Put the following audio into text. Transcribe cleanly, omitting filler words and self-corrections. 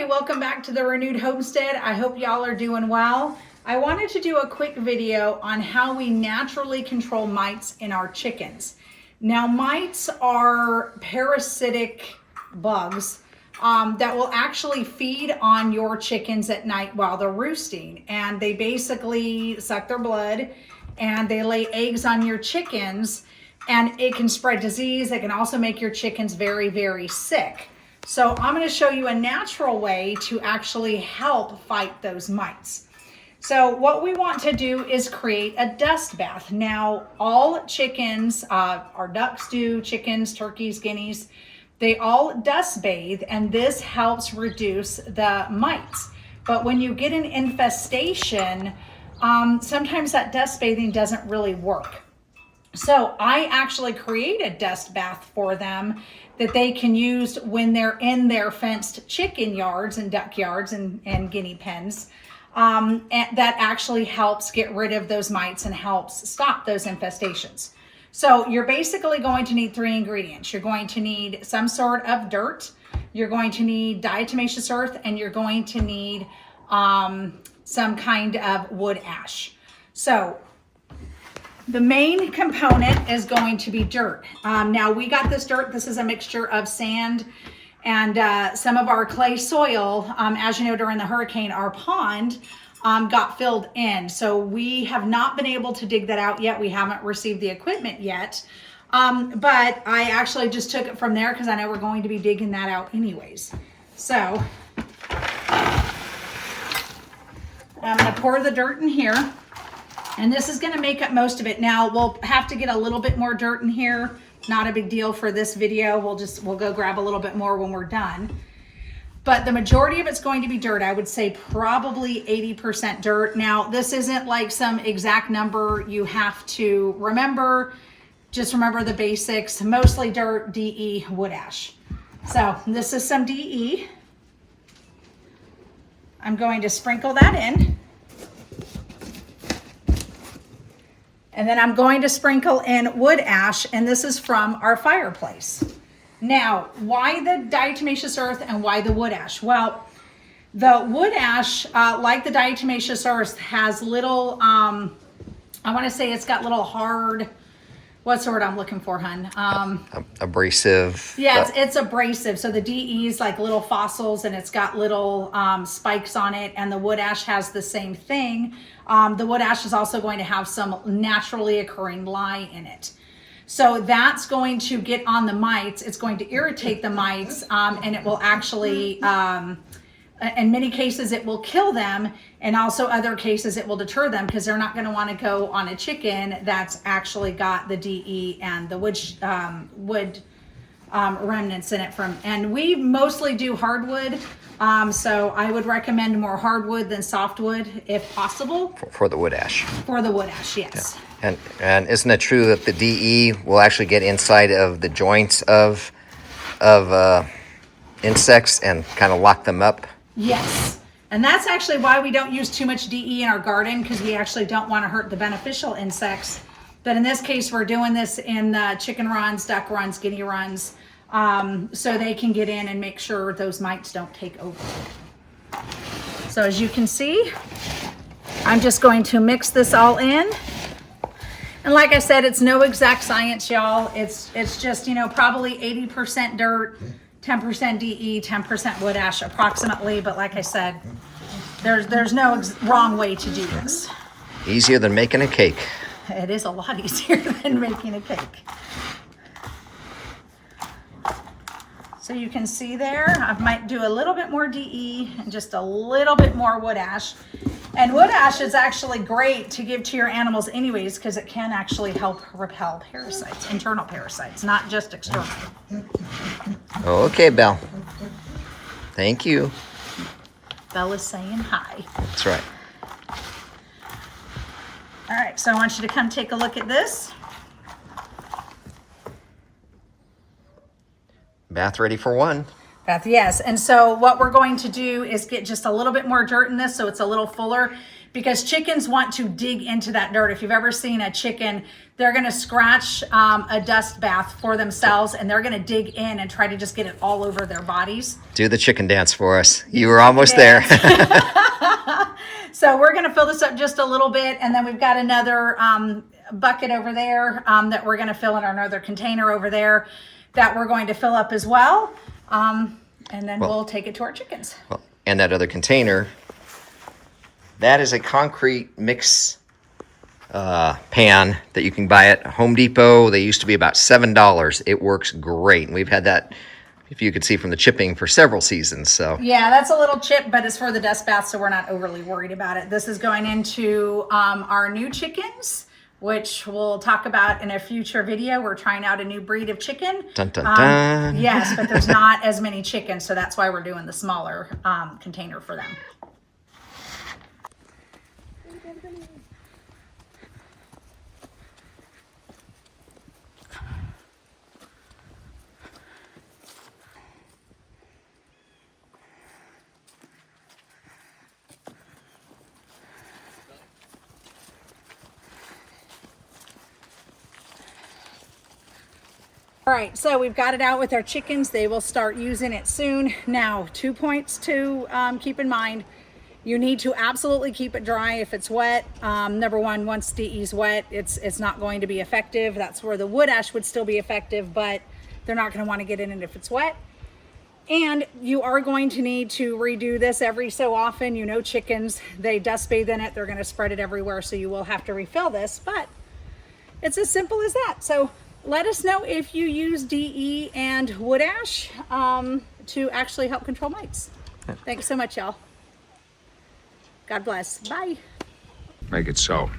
welcome back to the Renewed Homestead. I hope y'all are doing well. I wanted to do a quick video on how we naturally control mites in our chickens. Now, mites are parasitic bugs that will actually feed on your chickens at night while they're roosting, and they basically suck their blood and they lay eggs on your chickens, and it can spread disease. It can also make your chickens very, very sick. So I'm going to show you a natural way to actually help fight those mites. So what we want to do is create a dust bath. Now, all chickens, our ducks do, chickens, turkeys, guineas, they all dust bathe, and this helps reduce the mites. But when you get an infestation, sometimes that dust bathing doesn't really work. So I actually create a dust bath for them that they can use when they're in their fenced chicken yards and duck yards and guinea pens. And that actually helps get rid of those mites and helps stop those infestations. So you're basically going to need 3 ingredients. You're going to need some sort of dirt, you're going to need diatomaceous earth, and you're going to need some kind of wood ash. So the main component is going to be dirt. Now we got this dirt. This is a mixture of sand and some of our clay soil. As you know, during the hurricane, our pond got filled in. So we have not been able to dig that out yet. We haven't received the equipment yet. But I actually just took it from there because I know we're going to be digging that out anyways. So I'm going to pour the dirt in here. And this is going to make up most of it. Now we'll have to get a little bit more dirt in here. Not a big deal for this video. We'll go grab a little bit more when we're done. But the majority of it's going to be dirt. I would say probably 80% dirt. Now this isn't like some exact number you have to remember. Just remember the basics. Mostly dirt, DE, wood ash. So this is some DE. I'm going to sprinkle that in. And then I'm going to sprinkle in wood ash, and this is from our fireplace. Now, why the diatomaceous earth and why the wood ash? Well, the wood ash, like the diatomaceous earth, has little, I want to say it's got little hard, what's the word I'm looking for, hun? Abrasive. Yeah, it's abrasive. So the DE is like little fossils, and it's got little spikes on it, and the wood ash has the same thing. The wood ash is also going to have some naturally occurring lye in it. So that's going to get on the mites. It's going to irritate the mites, and it will actually, in many cases, it will kill them. And also other cases, it will deter them because they're not going to want to go on a chicken that's actually got the DE and the wood remnants in it and we mostly do hardwood. So I would recommend more hardwood than softwood if possible. For the wood ash. For the wood ash, yes. Yeah. And isn't it true that the DE will actually get inside of the joints of insects and kind of lock them up? Yes. And that's actually why we don't use too much DE in our garden, because we actually don't want to hurt the beneficial insects. But in this case, we're doing this in chicken runs, duck runs, guinea runs, so they can get in and make sure those mites don't take over. So as you can see, I'm just going to mix this all in. And like I said, it's no exact science, y'all. It's just, you know, probably 80% dirt, 10% DE, 10% wood ash approximately. But like I said, there's no wrong way to do this. Easier than making a cake. It is a lot easier than making a cake. So you can see there, I might do a little bit more DE and just a little bit more wood ash. And wood ash is actually great to give to your animals anyways, because it can actually help repel parasites, internal parasites, not just external. Okay, Belle. Thank you. Belle is saying hi. That's right. All right, so I want you to come take a look at this. Bath ready for one. Beth, yes. And so what we're going to do is get just a little bit more dirt in this so it's a little fuller. because chickens want to dig into that dirt. If you've ever seen a chicken, they're going to scratch a dust bath for themselves, and they're going to dig in and try to just get it all over their bodies. Do the chicken dance for us. You were almost there. So we're going to fill this up just a little bit, and then we've got another bucket over there that we're going to fill in another container over there that we're going to fill up as well. And then we'll take it to our chickens. Well, and that other container, that is a concrete mix pan that you can buy at Home Depot. They used to be about $7. It works great. And we've had that, if you could see from the chipping, for several seasons. So yeah, that's a little chip, but it's for the dust bath, so we're not overly worried about it. This is going into our new chickens, which we'll talk about in a future video. We're trying out a new breed of chicken. Dun, dun, dun. Yes, but there's not as many chickens, so that's why we're doing the smaller container for them. All right, so we've got it out with our chickens. They will start using it soon. Now, 2 points to keep in mind. You need to absolutely keep it dry if it's wet. Number one, once DE's wet, it's not going to be effective. That's where the wood ash would still be effective, but they're not going to want to get in it if it's wet. And you are going to need to redo this every so often. You know, chickens, they dust bathe in it. They're going to spread it everywhere, so you will have to refill this, but it's as simple as that. So let us know if you use DE and wood ash to actually help control mites. Thanks so much, y'all. God bless. Bye. Make it so.